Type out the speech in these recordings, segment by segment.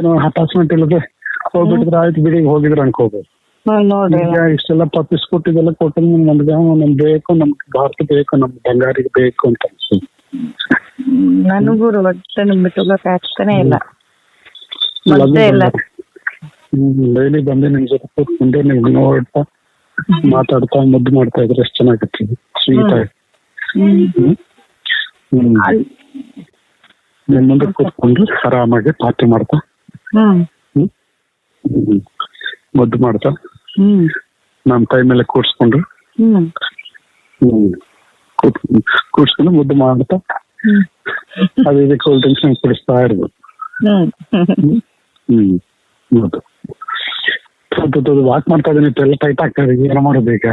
ಏನೋ ಅಟ್ಯಾಚ್ಮೆಂಟ್ ಇಲ್ಲದೆ ಹೋಗ್ಬಿಟ್ಟಿದ್ರೆ ಆಯ್ತು ಬಿಡಿ ಹೋಗಿದ್ರೆ ಅನ್ಕೋಬಹುದು. ನೋಡ್ರಿ ಈಗ ಇಷ್ಟೆಲ್ಲ ಪಪ್ಪಿಸ್ ಕೊಟ್ಟಿದ್ದೆಲ್ಲ ಕೊಟ್ಟು ನಮ್ಗೆ ಬೇಕು, ನಮ್ಗೆ ಭಾರತ ಬೇಕು, ನಮ್ ಬಂಗಾರಿಗೆ ಬೇಕು ಅಂತ ಅನ್ಸುತ್ತೆ. ನನಗೂ ಒಟ್ಟೆ ಬಿಟ್ಟೋಗಕ್ ಆಗ್ತಾನೆ ಇಲ್ಲ. ಮತ್ತೆ ಇಲ್ಲ ಡೈಲಿ ಬಂದು ನಿಮ್ ಜೊತೆ ಕೂತ್ಕೊಂಡು ನಿಮ್ಗೆ ನೋಡ್ತಾ ಮಾತಾಡ್ತಾ ಮುದ್ದು ಮಾಡ್ತಾ ಇದ್ರೆ ಎಷ್ಟು ಚೆನ್ನಾಗಿತ್ತು, ಸ್ವೀಟ್ ಆಗಿ. ನಿಮ್ ಮುಂದೆ ಕೂತ್ಕೊಂಡು ಆರಾಮಾಗಿ ಪಾರ್ಟಿ ಮಾಡ್ತಾ ಮುದ್ದು ಮಾಡ್ತಾ ನಮ್ ಕೈ ಮೇಲೆ ಕೂರ್ಸ್ಕೊಂಡು ಕೂರ್ಸ್ಕೊಂಡು ಮುದ್ದು ಮಾಡ್ತಾ ಅದೇ ಕೂಲ್ ಡ್ರಿಂಕ್ಸ್ ಕುಡಿಸ್ತಾ ಇರ್ಬೋದು. ವಾಕ್ ಮಾಡ್ತಾ ಇದೀನಿ, ಎಲ್ಲ ಟೈಟ್ ಆಗ್ತಾ ಇದೆ, ಏನೋ ಮಾಡೋದು ಈಗ.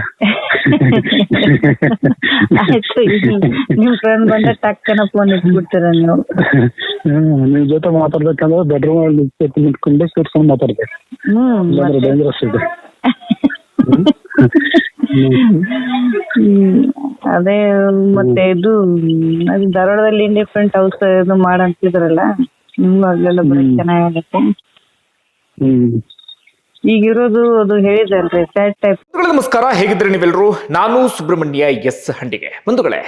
ನಿಮ್ ಫ್ರೆಂಡ್ ಬಂದ ಟಕ್ಕನ ಫೋನ್ ಇಟ್ಬಿಡ್ತೀರ ನೀವು. ನಿಮ್ ಜೊತೆ ಮಾತಾಡ್ಬೇಕಂದ್ರೆ ಬೆಡ್ರೂಮ್ ಅಲ್ಲಿ ನಿಂತ್ಕೊಂಡು ಕೂರ್ಸ್ಕೊಂಡು ಮಾತಾಡ್ಬೇಕು, ಇಲ್ಲಾಂದ್ರೆ ಡೇಂಜರಸ್ ಇದೆ. ಅದೇ ಮತ್ತೆ ಇದು ಧಾರವಾಡದಲ್ಲಿ ಡಿಫ್ರೆಂಟ್ ಹೌಸ್ ಇದು ಮಾಡಂತಿದ್ರಲ್ಲ, ನಿಮ್ಗೂ ಅಲ್ಲೆಲ್ಲ ಬರೀ ಚೆನ್ನಾಗತ್ತೆ. ಈಗಿರೋದು ಅದು ಹೇಳಿದಲ್ರಿ ಸ್ಯಾಡ್ ಟೈಪ್. ನಮಸ್ಕಾರ, ಹೇಗಿದ್ರೆ ನೀವೆಲ್ಲರೂ? ನಾನು ಸುಬ್ರಹ್ಮಣ್ಯ ಎಸ್ ಹಂಡಿಗೆ. ಬಂಧುಗಳೇ,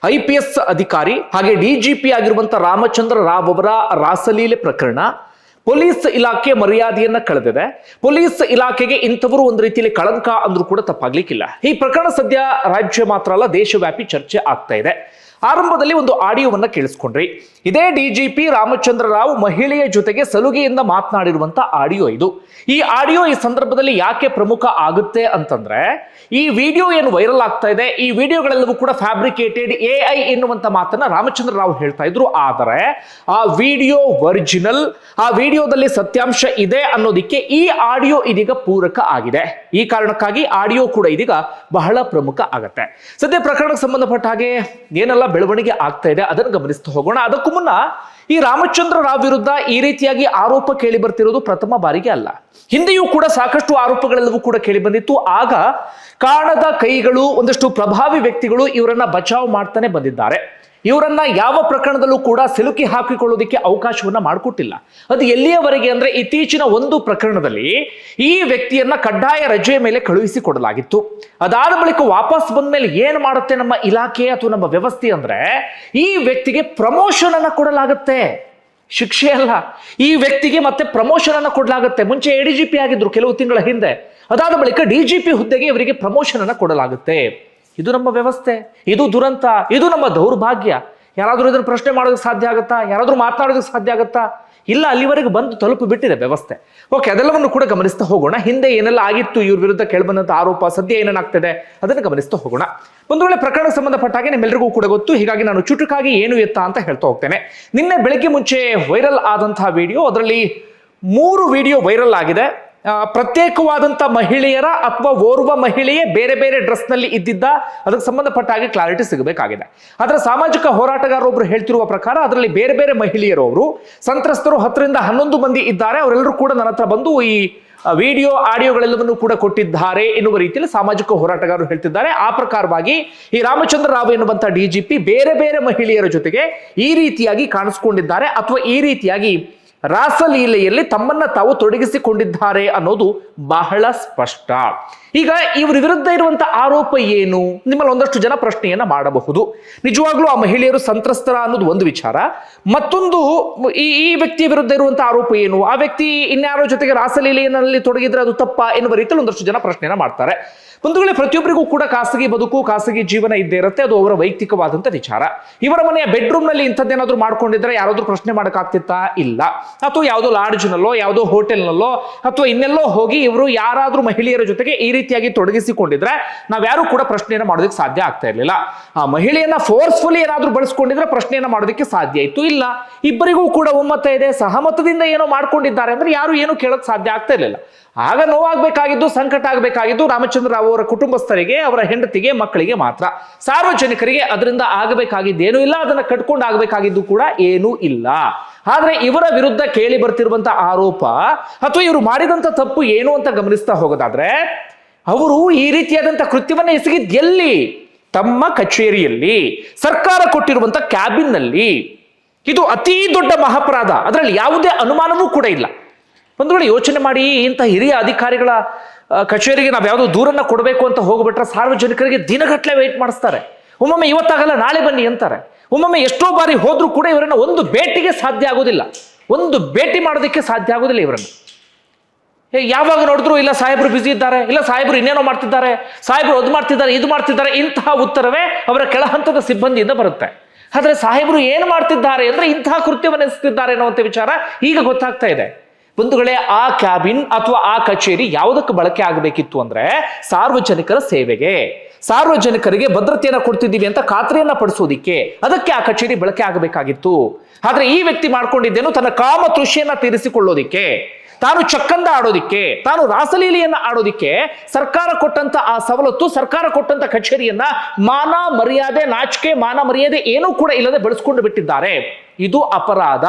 IPS ಅಧಿಕಾರಿ ಹಾಗೆ DGP ಆಗಿರುವಂತಹ ರಾಮಚಂದ್ರ ರಾವ್ ಅವರ ರಾಸಲೀಲೆ ಪ್ರಕರಣ ಪೊಲೀಸ್ ಇಲಾಖೆ ಮರ್ಯಾದೆಯನ್ನ ಕಳೆದಿದೆ. ಪೊಲೀಸ್ ಇಲಾಖೆಗೆ ಇಂಥವರು ಒಂದು ರೀತಿಯಲ್ಲಿ ಕಳಂಕ ಅಂದ್ರೂ ಕೂಡ ತಪ್ಪಾಗ್ಲಿಕ್ಕಿಲ್ಲ. ಈ ಪ್ರಕರಣ ಸದ್ಯ ರಾಜ್ಯ ಮಾತ್ರ ಅಲ್ಲ, ದೇಶವ್ಯಾಪಿ ಚರ್ಚೆ ಆಗ್ತಾ ಇದೆ. ಆರಂಭದಲ್ಲಿ ಒಂದು ಆಡಿಯೋವನ್ನ ಕೇಳಿಸ್ಕೊಂಡ್ರಿ. ಇದೇ DGP ರಾಮಚಂದ್ರ ರಾವ್ ಮಹಿಳೆಯ ಜೊತೆಗೆ ಸಲುಗೆಯಿಂದ ಮಾತನಾಡಿರುವಂತ ಆಡಿಯೋ ಇದು. ಈ ಆಡಿಯೋ ಈ ಸಂದರ್ಭದಲ್ಲಿ ಯಾಕೆ ಪ್ರಮುಖ ಆಗುತ್ತೆ ಅಂತಂದ್ರೆ, ಈ ವಿಡಿಯೋ ಏನು ವೈರಲ್ ಆಗ್ತಾ ಇದೆ, ಈ ವಿಡಿಯೋಗಳೆಲ್ಲವೂ ಕೂಡ ಫ್ಯಾಬ್ರಿಕೇಟೆಡ್ AI ಎನ್ನುವಂತ ಮಾತನ್ನ ರಾಮಚಂದ್ರ ರಾವ್ ಹೇಳ್ತಾ ಇದ್ರು. ಆದರೆ ಆ ವಿಡಿಯೋ ಒರಿಜಿನಲ್, ಆ ವಿಡಿಯೋದಲ್ಲಿ ಸತ್ಯಾಂಶ ಇದೆ ಅನ್ನೋದಕ್ಕೆ ಈ ಆಡಿಯೋ ಇದೀಗ ಪೂರಕ ಆಗಿದೆ. ಈ ಕಾರಣಕ್ಕಾಗಿ ಆಡಿಯೋ ಕೂಡ ಇದೀಗ ಬಹಳ ಪ್ರಮುಖ ಆಗತ್ತೆ. ಸದ್ಯ ಪ್ರಕರಣಕ್ಕೆ ಸಂಬಂಧಪಟ್ಟ ಹಾಗೆ ಏನೆಲ್ಲ ಬೆಳವಣಿಗೆ ಆಗ್ತಾ ಇದೆ ಅದನ್ನು ಗಮನಿಸ್ತಾ ಹೋಗೋಣ. ಅದಕ್ಕೂ ಮುನ್ನ ಈ ರಾಮಚಂದ್ರ ರಾವ್ ವಿರುದ್ಧ ಈ ರೀತಿಯಾಗಿ ಆರೋಪ ಕೇಳಿ ಬರ್ತಿರೋದು ಪ್ರಥಮ ಬಾರಿಗೆ ಅಲ್ಲ. ಹಿಂದೆಯೂ ಕೂಡ ಸಾಕಷ್ಟು ಆರೋಪಗಳೆಲ್ಲವೂ ಕೂಡ ಕೇಳಿ ಬಂದಿತ್ತು. ಆಗ ಕಾಣದ ಕೈಗಳು, ಒಂದಷ್ಟು ಪ್ರಭಾವಿ ವ್ಯಕ್ತಿಗಳು ಇವರನ್ನ ಬಚಾವ್ ಮಾಡ್ತಾನೆ ಬಂದಿದ್ದಾರೆ. ಇವರನ್ನ ಯಾವ ಪ್ರಕರಣದಲ್ಲೂ ಕೂಡ ಸಿಲುಕಿ ಹಾಕಿಕೊಳ್ಳೋದಕ್ಕೆ ಅವಕಾಶವನ್ನ ಮಾಡಿಕೊಟ್ಟಿಲ್ಲ. ಅದು ಎಲ್ಲಿಯವರೆಗೆ ಅಂದ್ರೆ, ಇತ್ತೀಚಿನ ಒಂದು ಪ್ರಕರಣದಲ್ಲಿ ಈ ವ್ಯಕ್ತಿಯನ್ನ ಕಡ್ಡಾಯ ರಜೆ ಮೇಲೆ ಕಳುಹಿಸಿಕೊಡಲಾಗಿತ್ತು. ಅದಾದ ಬಳಿಕ ವಾಪಸ್ ಬಂದ ಮೇಲೆ ಏನ್ ಮಾಡುತ್ತೆ ನಮ್ಮ ಇಲಾಖೆ ಅಥವಾ ನಮ್ಮ ವ್ಯವಸ್ಥೆ ಅಂದ್ರೆ, ಈ ವ್ಯಕ್ತಿಗೆ ಪ್ರಮೋಷನ್ ಅನ್ನ ಕೊಡಲಾಗುತ್ತೆ. ಶಿಕ್ಷೆ ಅಲ್ಲ, ಈ ವ್ಯಕ್ತಿಗೆ ಮತ್ತೆ ಪ್ರಮೋಷನ್ ಅನ್ನ ಕೊಡಲಾಗುತ್ತೆ. ಮುಂಚೆ ADGP ಆಗಿದ್ರು ಕೆಲವು ತಿಂಗಳ ಹಿಂದೆ, ಅದಾದ ಬಳಿಕ DGP ಹುದ್ದೆಗೆ ಇವರಿಗೆ ಪ್ರಮೋಷನ್ ಅನ್ನ ಕೊಡಲಾಗುತ್ತೆ. ಇದು ನಮ್ಮ ವ್ಯವಸ್ಥೆ, ಇದು ದುರಂತ, ಇದು ನಮ್ಮ ದೌರ್ಭಾಗ್ಯ. ಯಾರಾದ್ರೂ ಇದನ್ನು ಪ್ರಶ್ನೆ ಮಾಡೋದಕ್ಕೆ ಸಾಧ್ಯ ಆಗುತ್ತಾ? ಯಾರಾದ್ರೂ ಮಾತನಾಡೋದಕ್ಕೆ ಸಾಧ್ಯ ಆಗುತ್ತಾ? ಇಲ್ಲ, ಅಲ್ಲಿವರೆಗೆ ಬಂದು ತಲುಪಿ ಬಿಟ್ಟಿದೆ ವ್ಯವಸ್ಥೆ. ಓಕೆ, ಅದೆಲ್ಲವನ್ನು ಕೂಡ ಗಮನಿಸ್ತಾ ಹೋಗೋಣ. ಹಿಂದೆ ಏನೆಲ್ಲ ಆಗಿತ್ತು ಇವ್ರ ವಿರುದ್ಧ ಕೇಳಿಬಂದಂತ ಆರೋಪ, ಸದ್ಯ ಏನೇನಾಗ್ತದೆ ಅದನ್ನು ಗಮನಿಸ್ತಾ ಹೋಗೋಣ. ಒಂದು ವೇಳೆ ಪ್ರಕರಣಕ್ಕೆ ಸಂಬಂಧಪಟ್ಟ ಹಾಗೆ ನಿಮ್ಮೆಲ್ಲರಿಗೂ ಕೂಡ ಗೊತ್ತು, ಹೀಗಾಗಿ ನಾನು ಚುಟುಕಾಗಿ ಏನು ಎತ್ತ ಅಂತ ಹೇಳ್ತಾ ಹೋಗ್ತೇನೆ. ನಿನ್ನೆ ಬೆಳಗ್ಗೆ ಮುಂಚೆ ವೈರಲ್ ಆದಂತಹ ವಿಡಿಯೋ, ಅದರಲ್ಲಿ 3 ವಿಡಿಯೋ ವೈರಲ್ ಆಗಿದೆ. ಪ್ರತ್ಯೇಕವಾದಂತ ಮಹಿಳೆಯರ ಅಥವಾ ಓರ್ವ ಮಹಿಳೆಯೇ ಬೇರೆ ಬೇರೆ ಡ್ರೆಸ್ ನಲ್ಲಿ ಇದ್ದಿದ್ದ, ಅದಕ್ಕೆ ಸಂಬಂಧಪಟ್ಟ ಹಾಗೆ ಕ್ಲಾರಿಟಿ ಸಿಗಬೇಕಾಗಿದೆ. ಅದರ ಸಾಮಾಜಿಕ ಹೋರಾಟಗಾರರೊಬ್ರು ಹೇಳ್ತಿರುವ ಪ್ರಕಾರ ಅದರಲ್ಲಿ ಬೇರೆ ಬೇರೆ ಮಹಿಳೆಯರು, ಅವರು ಸಂತ್ರಸ್ತರು 10 ರಿಂದ 11 ಮಂದಿ ಇದ್ದಾರೆ. ಅವರೆಲ್ಲರೂ ಕೂಡ ನನ್ನ ಹತ್ರ ಬಂದು ಈ ವಿಡಿಯೋ ಆಡಿಯೋಗಳೆಲ್ಲವನ್ನು ಕೂಡ ಕೊಟ್ಟಿದ್ದಾರೆ ಎನ್ನುವ ರೀತಿಯಲ್ಲಿ ಸಾಮಾಜಿಕ ಹೋರಾಟಗಾರರು ಹೇಳ್ತಿದ್ದಾರೆ. ಆ ಪ್ರಕಾರವಾಗಿ ಈ ರಾಮಚಂದ್ರ ರಾವ್ ಎನ್ನುವಂತ DGP ಬೇರೆ ಬೇರೆ ಮಹಿಳೆಯರ ಜೊತೆಗೆ ಈ ರೀತಿಯಾಗಿ ಕಾಣಿಸ್ಕೊಂಡಿದ್ದಾರೆ, ಅಥವಾ ಈ ರೀತಿಯಾಗಿ ರಾಸಲೀಲೆಯಲ್ಲಿ ತಮ್ಮನ್ನ ತಾವು ತೊಡಗಿಸಿಕೊಂಡಿದ್ದಾರೆ ಅನ್ನೋದು ಬಹಳ ಸ್ಪಷ್ಟ. ಈಗ ಇವ್ರ ವಿರುದ್ಧ ಇರುವಂತಹ ಆರೋಪ ಏನು? ನಿಮ್ಮಲ್ಲಿ ಒಂದಷ್ಟು ಜನ ಪ್ರಶ್ನೆಯನ್ನ ಮಾಡಬಹುದು. ನಿಜವಾಗ್ಲೂ ಆ ಮಹಿಳೆಯರು ಸಂತ್ರಸ್ತರ ಅನ್ನೋದು ಒಂದು ವಿಚಾರ. ಮತ್ತೊಂದು, ಈ ವ್ಯಕ್ತಿಯ ವಿರುದ್ಧ ಇರುವಂತಹ ಆರೋಪ ಏನು? ಆ ವ್ಯಕ್ತಿ ಇನ್ಯಾರೋ ಜೊತೆಗೆ ರಾಸಲೀಲೆಯಲ್ಲಿ ತೊಡಗಿದ್ರೆ ಅದು ತಪ್ಪಾ ಎನ್ನುವ ರೀತಿಯಲ್ಲಿ ಒಂದಷ್ಟು ಜನ ಪ್ರಶ್ನೆಯನ್ನ ಮಾಡ್ತಾರೆ. ಒಂದು ವೇಳೆ ಪ್ರತಿಯೊಬ್ಬರಿಗೂ ಕೂಡ ಖಾಸಗಿ ಬದುಕು, ಖಾಸಗಿ ಜೀವನ ಇದ್ದೇ ಇರುತ್ತೆ, ಅದು ಅವರ ವೈಯಕ್ತಿಕವಾದಂತ ವಿಚಾರ. ಇವರ ಮನೆಯ ಬೆಡ್ರೂಮ್ ನಲ್ಲಿ ಇಂಥದ್ದೇನಾದ್ರೂ ಮಾಡ್ಕೊಂಡಿದ್ರೆ ಯಾರಾದ್ರೂ ಪ್ರಶ್ನೆ ಮಾಡಕ್ಕಾಗ್ತಿತ್ತಾ? ಇಲ್ಲ. ಅಥವಾ ಯಾವುದೋ ಲಾಡ್ಜ್ನಲ್ಲೋ, ಯಾವುದೋ ಹೋಟೆಲ್ನಲ್ಲೋ, ಅಥವಾ ಇನ್ನೆಲ್ಲೋ ಹೋಗಿ ಇವರು ಯಾರಾದ್ರೂ ಮಹಿಳೆಯರ ಜೊತೆಗೆ ಈ ರೀತಿಯಾಗಿ ತೊಡಗಿಸಿಕೊಂಡಿದ್ರೆ ನಾವ್ಯಾರು ಕೂಡ ಪ್ರಶ್ನೆಯನ್ನ ಮಾಡೋದಕ್ಕೆ ಸಾಧ್ಯ ಆಗ್ತಾ ಇರ್ಲಿಲ್ಲ. ಆ ಮಹಿಳೆಯನ್ನ ಫೋರ್ಸ್ಫುಲಿ ಏನಾದ್ರೂ ಬಳಸ್ಕೊಂಡಿದ್ರೆ ಪ್ರಶ್ನೆಯನ್ನ ಮಾಡೋದಕ್ಕೆ ಸಾಧ್ಯ ಇತ್ತು. ಇಲ್ಲ, ಇಬ್ಬರಿಗೂ ಕೂಡ ಒಮ್ಮತ ಇದೆ, ಸಹಮತದಿಂದ ಏನೋ ಮಾಡ್ಕೊಂಡಿದ್ದಾರೆ ಅಂದ್ರೆ ಯಾರು ಏನು ಕೇಳಕ್ ಸಾಧ್ಯ ಆಗ್ತಾ ಇರ್ಲಿಲ್ಲ. ಆಗ ನೋವಾಗಬೇಕಾಗಿದ್ದು, ಸಂಕಟ ಆಗಬೇಕಾಗಿದ್ದು ರಾಮಚಂದ್ರ ರಾವ್ ಅವರ ಕುಟುಂಬಸ್ಥರಿಗೆ, ಅವರ ಹೆಂಡತಿಗೆ, ಮಕ್ಕಳಿಗೆ ಮಾತ್ರ. ಸಾರ್ವಜನಿಕರಿಗೆ ಅದರಿಂದ ಆಗಬೇಕಾಗಿದ್ದೇನೂ ಇಲ್ಲ, ಅದನ್ನ ಕಟ್ಕೊಂಡು ಆಗಬೇಕಾಗಿದ್ದು ಕೂಡ ಏನೂ ಇಲ್ಲ. ಆದ್ರೆ ಇವರ ವಿರುದ್ಧ ಕೇಳಿ ಬರ್ತಿರುವಂತ ಆರೋಪ ಅಥವಾ ಇವರು ಮಾಡಿದಂತ ತಪ್ಪು ಏನು ಅಂತ ಗಮನಿಸ್ತಾ ಹೋಗೋದಾದ್ರೆ, ಅವರು ಈ ರೀತಿಯಾದಂತ ಕೃತ್ಯವನ್ನ ಎಸಗಿದ್ ಎಲ್ಲಿ? ತಮ್ಮ ಕಚೇರಿಯಲ್ಲಿ, ಸರ್ಕಾರ ಕೊಟ್ಟಿರುವಂತ ಕ್ಯಾಬಿನ್ ನಲ್ಲಿ. ಇದು ಅತಿ ದೊಡ್ಡ ಮಹಾಪರಾಧ, ಅದರಲ್ಲಿ ಯಾವುದೇ ಅನುಮಾನವೂ ಕೂಡ ಇಲ್ಲ. ಒಂದು ವೇಳೆ ಯೋಚನೆ ಮಾಡಿ, ಇಂಥ ಹಿರಿಯ ಅಧಿಕಾರಿಗಳ ಕಚೇರಿಗೆ ನಾವು ಯಾವುದೋ ದೂರನ್ನ ಕೊಡಬೇಕು ಅಂತ ಹೋಗ್ಬಿಟ್ರೆ ಸಾರ್ವಜನಿಕರಿಗೆ ದಿನಗಟ್ಟಲೆ ವೆಯ್ಟ್ ಮಾಡಿಸ್ತಾರೆ. ಒಮ್ಮೊಮ್ಮೆ ಇವತ್ತಾಗಲ್ಲ ನಾಳೆ ಬನ್ನಿ ಅಂತಾರೆ. ಒಮ್ಮೊಮ್ಮೆ ಎಷ್ಟೋ ಬಾರಿ ಹೋದ್ರೂ ಕೂಡ ಇವರನ್ನ ಒಂದು ಭೇಟಿಗೆ ಸಾಧ್ಯ ಆಗೋದಿಲ್ಲ, ಒಂದು ಭೇಟಿ ಮಾಡೋದಕ್ಕೆ ಸಾಧ್ಯ ಆಗೋದಿಲ್ಲ ಇವರನ್ನು. ಯಾವಾಗ ನೋಡಿದ್ರು ಇಲ್ಲ ಸಾಹೇಬರು ಬ್ಯುಸಿ ಇದ್ದಾರೆ, ಇಲ್ಲ ಸಾಹೇಬರು ಇನ್ನೇನೋ ಮಾಡ್ತಿದ್ದಾರೆ, ಸಾಹೇಬರು ಅದು ಮಾಡ್ತಿದ್ದಾರೆ, ಇದು ಮಾಡ್ತಿದ್ದಾರೆ, ಇಂತಹ ಉತ್ತರವೇ ಅವರ ಕೆಳಹಂತದ ಸಿಬ್ಬಂದಿಯಿಂದ ಬರುತ್ತೆ. ಆದ್ರೆ ಸಾಹೇಬರು ಏನು ಮಾಡ್ತಿದ್ದಾರೆ ಅಂದ್ರೆ ಇಂತಹ ಕೃತ್ಯವನ್ನು ಎಸಗುತ್ತಿದ್ದಾರೆ ಅನ್ನುವಂಥ ವಿಚಾರ ಈಗ ಗೊತ್ತಾಗ್ತಾ ಇದೆ. ಬಂಧುಗಳೇ, ಆ ಕ್ಯಾಬಿನ್ ಅಥವಾ ಆ ಕಚೇರಿ ಯಾವುದಕ್ಕೆ ಬಳಕೆ ಆಗಬೇಕಿತ್ತು ಅಂದ್ರೆ ಸಾರ್ವಜನಿಕರ ಸೇವೆಗೆ, ಸಾರ್ವಜನಿಕರಿಗೆ ಭದ್ರತೆಯನ್ನ ಕೊಡ್ತಿದ್ದೀವಿ ಅಂತ ಖಾತ್ರಿಯನ್ನ ಪಡಿಸೋದಿಕ್ಕೆ, ಅದಕ್ಕೆ ಆ ಕಚೇರಿ ಬಳಕೆ ಆಗಬೇಕಾಗಿತ್ತು. ಆದ್ರೆ ಈ ವ್ಯಕ್ತಿ ಮಾಡ್ಕೊಂಡಿದ್ದೇನು, ತನ್ನ ಕಾಮ ತೃಷಿಯನ್ನ ತೀರಿಸಿಕೊಳ್ಳೋದಿಕ್ಕೆ, ತಾನು ಚಕ್ಕಂದ ಆಡೋದಿಕ್ಕೆ, ತಾನು ರಾಸಲೀಲೆಯನ್ನ ಆಡೋದಿಕ್ಕೆ ಸರ್ಕಾರ ಕೊಟ್ಟಂತ ಆ ಸವಲತ್ತು, ಸರ್ಕಾರ ಕೊಟ್ಟಂತ ಕಚೇರಿಯನ್ನ ಮಾನ ಮರ್ಯಾದೆ, ನಾಚಿಕೆ ಮಾನ ಮರ್ಯಾದೆ ಏನೂ ಕೂಡ ಇಲ್ಲದೆ ಬೆಳೆಸ್ಕೊಂಡು ಬಿಟ್ಟಿದ್ದಾರೆ. ಇದು ಅಪರಾಧ.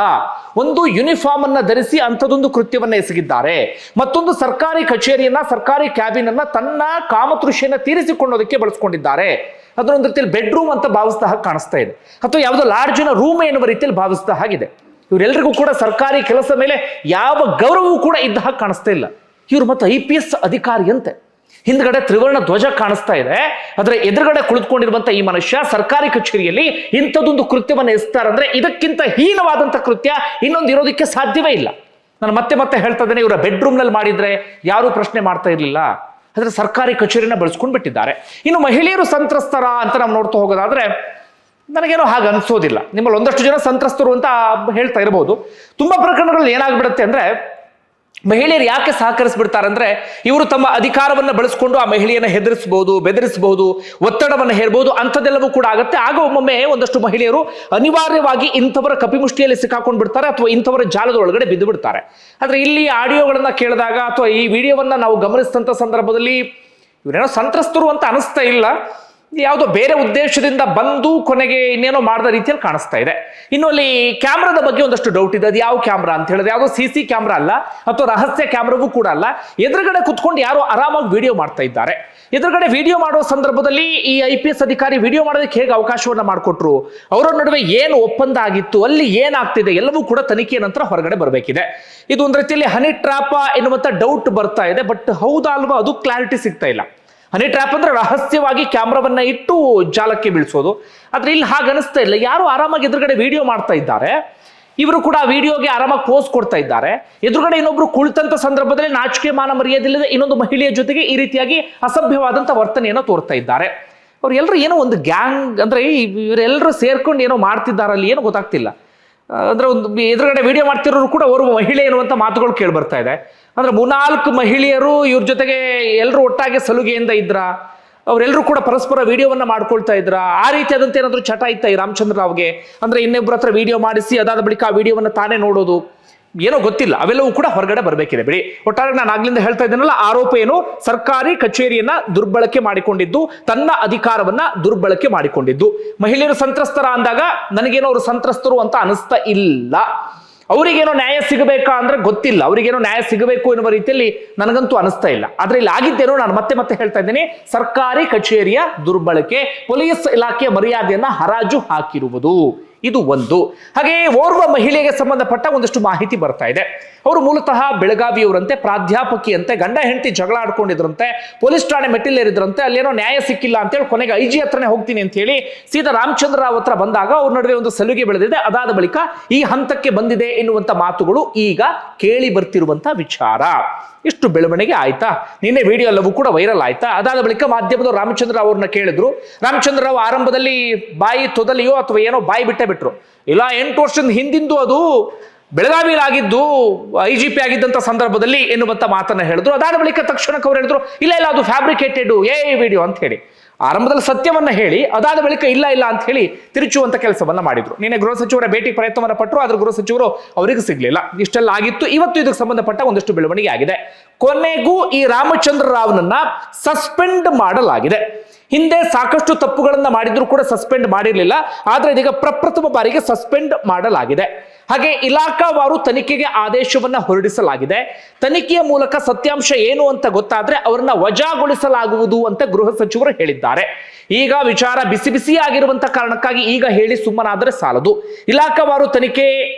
ಒಂದು ಯೂನಿಫಾರ್ಮ್ ಅನ್ನ ಧರಿಸಿ ಅಂಥದೊಂದು ಕೃತ್ಯವನ್ನ ಎಸಗಿದ್ದಾರೆ. ಮತ್ತೊಂದು ಸರ್ಕಾರಿ ಕಚೇರಿಯನ್ನ, ಸರ್ಕಾರಿ ಕ್ಯಾಬಿನ್ ಅನ್ನ ತನ್ನ ಕಾಮತೃಷಿಯನ್ನ ತೀರಿಸಿಕೊಳ್ಳೋದಕ್ಕೆ ಬಳಸ್ಕೊಂಡಿದ್ದಾರೆ. ಅದನ್ನೊಂದು ರೀತಿಯಲ್ಲಿ ಬೆಡ್ರೂಮ್ ಅಂತ ಭಾವಿಸಿದ ಹಾಗೆ ಕಾಣಿಸ್ತಾ ಇದೆ, ಅಥವಾ ಯಾವುದೋ ಲಾಡ್ಜಿನ ರೂಮ್ ಎನ್ನುವ ರೀತಿಯಲ್ಲಿ ಭಾವಿಸಿದ ಹಾಗಿದೆ. ಇವರೆಲ್ಲರಿಗೂ ಕೂಡ ಸರ್ಕಾರಿ ಕೆಲಸ ಮೇಲೆ ಯಾವ ಗೌರವವೂ ಕೂಡ ಇದ್ದ ಹಾಗೆ ಕಾಣಿಸ್ತಾ ಇಲ್ಲ. ಇವರು ಮತ್ತೆ IPS ಅಧಿಕಾರಿಯಂತೆ. ಹಿಂದ್ಗಡೆ ತ್ರಿವರ್ಣ ಧ್ವಜ ಕಾಣಿಸ್ತಾ ಇದೆ, ಅದರ ಎದುರುಗಡೆ ಕುಳಿತುಕೊಂಡಿರುವಂತ ಈ ಮನುಷ್ಯ ಸರ್ಕಾರಿ ಕಚೇರಿಯಲ್ಲಿ ಇಂಥದೊಂದು ಕೃತ್ಯವನ್ನು ಎಸ್ತಾರಂದ್ರೆ ಇದಕ್ಕಿಂತ ಹೀನವಾದಂತ ಕೃತ್ಯ ಇನ್ನೊಂದು ಇರೋದಕ್ಕೆ ಸಾಧ್ಯವೇ ಇಲ್ಲ. ನಾನು ಮತ್ತೆ ಮತ್ತೆ ಹೇಳ್ತಾ ಇದ್ದೇನೆ, ಇವರ ಬೆಡ್ರೂಮ್ ನಲ್ಲಿ ಮಾಡಿದ್ರೆ ಯಾರು ಪ್ರಶ್ನೆ ಮಾಡ್ತಾ ಇರಲಿಲ್ಲ, ಆದ್ರೆ ಸರ್ಕಾರಿ ಕಚೇರಿನ ಬಳಸ್ಕೊಂಡು ಬಿಟ್ಟಿದ್ದಾರೆ. ಇನ್ನು ಮಹಿಳೆಯರು ಸಂತ್ರಸ್ತರ ಅಂತ ನಾವು ನೋಡ್ತಾ ಹೋಗೋದಾದ್ರೆ ನನಗೇನೋ ಹಾಗೆ ಅನ್ಸೋದಿಲ್ಲ. ನಿಮ್ಮಲ್ಲಿ ಒಂದಷ್ಟು ಜನ ಸಂತ್ರಸ್ತರು ಅಂತ ಹೇಳ್ತಾ ಇರಬಹುದು. ತುಂಬಾ ಪ್ರಕರಣಗಳಲ್ಲಿ ಏನಾಗ್ಬಿಡುತ್ತೆ ಅಂದ್ರೆ ಮಹಿಳೆಯರು ಯಾಕೆ ಸಹಕರಿಸ್ಬಿಡ್ತಾರೆ ಅಂದ್ರೆ ಇವರು ತಮ್ಮ ಅಧಿಕಾರವನ್ನ ಬಳಸ್ಕೊಂಡು ಆ ಮಹಿಳೆಯನ್ನ ಹೆದರಿಸಬಹುದು, ಬೆದರಿಸಬಹುದು, ಒತ್ತಡವನ್ನು ಹೇರಬಹುದು, ಅಂಥದ್ದೆಲ್ಲವೂ ಕೂಡ ಆಗುತ್ತೆ. ಆಗ ಒಮ್ಮೊಮ್ಮೆ ಒಂದಷ್ಟು ಮಹಿಳೆಯರು ಅನಿವಾರ್ಯವಾಗಿ ಇಂಥವರ ಕಪಿಮುಷ್ಟಿಯಲ್ಲಿ ಸಿಕ್ಕಾಕೊಂಡು ಬಿಡ್ತಾರೆ, ಅಥವಾ ಇಂಥವರ ಜಾಲದ ಒಳಗಡೆ ಬಿದ್ದು ಬಿಡ್ತಾರೆ. ಆದ್ರೆ ಇಲ್ಲಿ ಆಡಿಯೋಗಳನ್ನ ಕೇಳಿದಾಗ ಅಥವಾ ಈ ವಿಡಿಯೋವನ್ನ ನಾವು ಗಮನಿಸಿದಂಥ ಸಂದರ್ಭದಲ್ಲಿ ಇವರೇನೋ ಸಂತ್ರಸ್ತರು ಅಂತ ಅನಿಸ್ತಾ ಇಲ್ಲ, ಯಾವುದೋ ಬೇರೆ ಉದ್ದೇಶದಿಂದ ಬಂದು ಕೊನೆಗೆ ಇನ್ನೇನೋ ಮಾಡಿದ ರೀತಿಯಲ್ಲಿ ಕಾಣಿಸ್ತಾ ಇದೆ. ಇನ್ನು ಅಲ್ಲಿ ಕ್ಯಾಮ್ರಾದ ಬಗ್ಗೆ ಒಂದಷ್ಟು ಡೌಟ್ ಇದೆ. ಅದು ಯಾವ ಕ್ಯಾಮ್ರಾ ಅಂತ ಹೇಳಿದ್ರೆ ಯಾವುದೋ CC ಕ್ಯಾಮ್ರಾ ಅಲ್ಲ, ಅಥವಾ ರಹಸ್ಯ ಕ್ಯಾಮ್ರಾವೂ ಕೂಡ ಅಲ್ಲ. ಎದುರುಗಡೆ ಕುತ್ಕೊಂಡು ಯಾರೋ ಆರಾಮಾಗಿ ವಿಡಿಯೋ ಮಾಡ್ತಾ ಇದ್ದಾರೆ. ಎದುರುಗಡೆ ವಿಡಿಯೋ ಮಾಡುವ ಸಂದರ್ಭದಲ್ಲಿ ಈ IPS ಅಧಿಕಾರಿ ವಿಡಿಯೋ ಮಾಡೋದಕ್ಕೆ ಹೇಗೆ ಅವಕಾಶವನ್ನ ಮಾಡಿಕೊಟ್ರು, ಅವರ ನಡುವೆ ಏನು ಒಪ್ಪಂದ ಆಗಿತ್ತು, ಅಲ್ಲಿ ಏನಾಗ್ತಿದೆ ಎಲ್ಲವೂ ಕೂಡ ತನಿಖೆಯ ನಂತರ ಹೊರಗಡೆ ಬರಬೇಕಿದೆ. ಇದು ಒಂದು ರೀತಿಯಲ್ಲಿ ಹನಿ ಟ್ರ್ಯಾಪ ಎನ್ನುವಂತ ಡೌಟ್ ಬರ್ತಾ ಇದೆ. ಬಟ್ ಹೌದಾ ಅಲ್ವಾ ಅದು ಕ್ಲಾರಿಟಿ ಸಿಗ್ತಾ ಇಲ್ಲ. ಹನಿ ಟ್ರ್ಯಾಪ್ ಅಂದ್ರೆ ರಹಸ್ಯವಾಗಿ ಕ್ಯಾಮ್ರಾವನ್ನ ಇಟ್ಟು ಜಾಲಕ್ಕೆ ಬೀಳಿಸೋದು. ಆದ್ರೆ ಇಲ್ಲಿ ಹಾಗೆ ಅನಿಸ್ತಾ ಇಲ್ಲ. ಯಾರು ಆರಾಮಾಗಿ ಎದುರುಗಡೆ ವಿಡಿಯೋ ಮಾಡ್ತಾ ಇದ್ದಾರೆ, ಇವರು ಕೂಡ ವಿಡಿಯೋಗೆ ಆರಾಮಾಗಿ ಪೋಸ್ ಕೊಡ್ತಾ ಇದ್ದಾರೆ. ಎದುರುಗಡೆ ಇನ್ನೊಬ್ರು ಕುಳಿತಂತ ಸಂದರ್ಭದಲ್ಲಿ ನಾಚಿಕೆ ಮಾನ ಮರ್ಯಾದಿಲ್ಲದೆ ಇನ್ನೊಂದು ಮಹಿಳೆಯ ಜೊತೆಗೆ ಈ ರೀತಿಯಾಗಿ ಅಸಭ್ಯವಾದಂತ ವರ್ತನೆಯನ್ನು ತೋರ್ತಾ ಇದ್ದಾರೆ. ಅವ್ರು ಎಲ್ಲರೂ ಏನೋ ಒಂದು ಗ್ಯಾಂಗ್ ಅಂದ್ರೆ ಇವರೆಲ್ಲರೂ ಸೇರ್ಕೊಂಡು ಏನೋ ಮಾಡ್ತಿದ್ದಾರಲ್ಲಿ ಏನು ಗೊತ್ತಾಗ್ತಿಲ್ಲ. ಅಂದ್ರೆ ಒಂದು ಎದುರುಗಡೆ ವಿಡಿಯೋ ಮಾಡ್ತಿರೋರು ಕೂಡ ಓರ್ವ ಮಹಿಳೆ ಎನ್ನುವಂತ ಮಾತುಗಳು ಕೇಳಿ ಬರ್ತಾ ಇದೆ. ಅಂದ್ರೆ 3-4 ಮಹಿಳೆಯರು ಇವ್ರ ಜೊತೆಗೆ ಎಲ್ಲರೂ ಒಟ್ಟಾಗಿ ಸಲುಗೆಯಿಂದ ಇದ್ರ, ಅವರೆಲ್ಲರೂ ಕೂಡ ಪರಸ್ಪರ ವಿಡಿಯೋವನ್ನ ಮಾಡ್ಕೊಳ್ತಾ ಇದ್ರ, ಆ ರೀತಿಯಾದಂತೆ ಏನಾದ್ರು ಚಟ ಇತ್ತ ಈ ರಾಮಚಂದ್ರ ರಾವ್ಗೆ? ಅಂದ್ರೆ ಇನ್ನೊಬ್ಬರ ಹತ್ರ ವಿಡಿಯೋ ಮಾಡಿಸಿ ಅದಾದ ಬಳಿಕ ಆ ವಿಡಿಯೋವನ್ನ ತಾನೇ ನೋಡೋದು, ಏನೋ ಗೊತ್ತಿಲ್ಲ. ಅವೆಲ್ಲವೂ ಕೂಡ ಹೊರಗಡೆ ಬರಬೇಕಿದೆ. ಬಿಡಿ, ಒಟ್ಟಾರೆ ನಾನು ಆಗ್ಲಿಂದ ಹೇಳ್ತಾ ಇದ್ದೇನಲ್ಲ, ಆರೋಪ ಏನು, ಸರ್ಕಾರಿ ಕಚೇರಿಯನ್ನ ದುರ್ಬಳಕೆ ಮಾಡಿಕೊಂಡಿದ್ದು, ತನ್ನ ಅಧಿಕಾರವನ್ನ ದುರ್ಬಳಕೆ ಮಾಡಿಕೊಂಡಿದ್ದು. ಮಹಿಳೆಯರು ಸಂತ್ರಸ್ತರ ಅಂದಾಗ ನನಗೇನೋ ಅವರು ಸಂತ್ರಸ್ತರು ಅಂತ ಅನಿಸ್ತಾ ಇಲ್ಲ. ಅವರಿಗೇನೋ ನ್ಯಾಯ ಸಿಗಬೇಕಾ ಅಂದ್ರೆ ಗೊತ್ತಿಲ್ಲ, ಅವರಿಗೇನೋ ನ್ಯಾಯ ಸಿಗಬೇಕು ಎನ್ನುವ ರೀತಿಯಲ್ಲಿ ನನಗಂತೂ ಅನಿಸ್ತಾ ಇಲ್ಲ. ಆದ್ರೆ ಇಲ್ಲಿ ಆಗಿದ್ದೇನೋ ನಾನು ಮತ್ತೆ ಮತ್ತೆ ಹೇಳ್ತಾ ಇದ್ದೀನಿ, ಸರ್ಕಾರಿ ಕಚೇರಿಯ ದುರ್ಬಳಕೆ, ಪೊಲೀಸ್ ಇಲಾಖೆಯ ಮರ್ಯಾದೆಯನ್ನ ಹರಾಜು ಹಾಕಿರುವುದು, ಇದು ಒಂದು. ಹಾಗೆ ಓರ್ವ ಮಹಿಳೆಗೆ ಸಂಬಂಧಪಟ್ಟ ಒಂದಷ್ಟು ಮಾಹಿತಿ ಬರ್ತಾ ಇದೆ. ಅವರು ಮೂಲತಃ ಬೆಳಗಾವಿಯವರಂತೆ, ಪ್ರಾಧ್ಯಾಪಕಿಯಂತೆ, ಗಂಡ ಹೆಂಡತಿ ಜಗಳ ಆಡ್ಕೊಂಡಿದ್ರಂತೆ, ಪೊಲೀಸ್ ಠಾಣೆ ಮೆಟ್ಟಿಲೇರಿದ್ರಂತೆ, ಅಲ್ಲೇನೋ ನ್ಯಾಯ ಸಿಕ್ಕಿಲ್ಲ ಅಂತೇಳಿ ಕೊನೆಗೆ IG ಹತ್ರನೇ ಹೋಗ್ತೀನಿ ಅಂತ ಹೇಳಿ ಸೀದಾ ರಾಮಚಂದ್ರ ರಾವ್ ಹತ್ರ ಬಂದಾಗ ಅವ್ರ ನಡುವೆ ಒಂದು ಸಲುಗೆ ಬೆಳೆದಿದೆ. ಅದಾದ ಬಳಿಕ ಈ ಹಂತಕ್ಕೆ ಬಂದಿದೆ ಎನ್ನುವಂತ ಮಾತುಗಳು ಈಗ ಕೇಳಿ ಬರ್ತಿರುವಂತ ವಿಚಾರ. ಇಷ್ಟು ಬೆಳವಣಿಗೆ ಆಯ್ತಾ? ನಿನ್ನೆ ವಿಡಿಯೋ ಎಲ್ಲವೂ ಕೂಡ ವೈರಲ್ ಆಯ್ತಾ? ಅದಾದ ಬಳಿಕ ಮಾಧ್ಯಮದವರು ರಾಮಚಂದ್ರ ರಾವ್ ಅವ್ರನ್ನ ಕೇಳಿದ್ರು. ರಾಮಚಂದ್ರ ರಾವ್ ಆರಂಭದಲ್ಲಿ ಬಾಯಿ ತೊದಲಿಯೋ ಅಥವಾ ಏನೋ ಬಾಯಿ ಬಿಟ್ಟರು. ಇಲ್ಲ, 8 ವರ್ಷದ ಹಿಂದಿಂದು ಅದು ಬೆಳಗಾವಿಲಾಗಿದ್ದು IGP ಆಗಿದ್ದಂತ ಸಂದರ್ಭದಲ್ಲಿ ಎನ್ನುವಂತ ಮಾತನ್ನ ಹೇಳಿದ್ರು. ಅದಾದ ಬಳಿಕ ತಕ್ಷಣಕ್ಕೆ ಅವ್ರು ಹೇಳಿದ್ರು, ಇಲ್ಲ ಅದು ಫ್ಯಾಬ್ರಿಕೇಟೆಡ್ ವಿಡಿಯೋ ಅಂತ ಹೇಳಿ ಆರಂಭದಲ್ಲಿ ಸತ್ಯವನ್ನ ಹೇಳಿ ಅದಾದ ಬಳಿಕ ಇಲ್ಲ ಅಂತ ಹೇಳಿ ತಿರುಚುವಂತ ಕೆಲಸವನ್ನ ಮಾಡಿದ್ರು. ನಿನ್ನೆ ಗೃಹ ಸಚಿವರ ಭೇಟಿ ಪ್ರಯತ್ನವನ್ನ ಪಟ್ಟರು, ಆದ್ರೆ ಗೃಹ ಸಚಿವರು ಅವರಿಗೆ ಸಿಗ್ಲಿಲ್ಲ. ಇಷ್ಟೆಲ್ಲ ಆಗಿತ್ತು. ಇವತ್ತು ಇದಕ್ಕೆ ಸಂಬಂಧಪಟ್ಟ ಒಂದಷ್ಟು ಬೆಳವಣಿಗೆ ಆಗಿದೆ. ಕೊನೆಗೂ ಈ ರಾಮಚಂದ್ರ ರಾವ್ನನ್ನ ಸಸ್ಪೆಂಡ್ ಮಾಡಲಾಗಿದೆ. ಹಿಂದೆ ಸಾಕಷ್ಟು ತಪ್ಪುಗಳನ್ನ ಮಾಡಿದ್ರು ಕೂಡ ಸಸ್ಪೆಂಡ್ ಮಾಡಿರಲಿಲ್ಲ. ಆದ್ರೆ ಇದೀಗ ಪ್ರಪ್ರಥಮ ಬಾರಿಗೆ ಸಸ್ಪೆಂಡ್ ಮಾಡಲಾಗಿದೆ. ಹಾಗೆ ಇಲಾಖಾವಾರು ತನಿಖೆಗೆ ಆದೇಶವನ್ನ ಹೊರಡಿಸಲಾಗಿದೆ. ತನಿಖೆಯ ಮೂಲಕ ಸತ್ಯಾಂಶ ಏನು ಅಂತ ಗೊತ್ತಾದ್ರೆ ಅವರನ್ನ ವಜಾಗೊಳಿಸಲಾಗುವುದು ಅಂತ ಗೃಹ ಸಚಿವರು ಹೇಳಿದ್ದಾರೆ. ಈಗ ವಿಚಾರ ಬಿಸಿ ಬಿಸಿ ಆಗಿರುವಂತ ಕಾರಣಕ್ಕಾಗಿ ಈಗ ಹೇಳಿ ಸುಮ್ಮನಾದ್ರೆ ಸಾಲದು. ಇಲಾಖಾವಾರು ತನಿಖೆ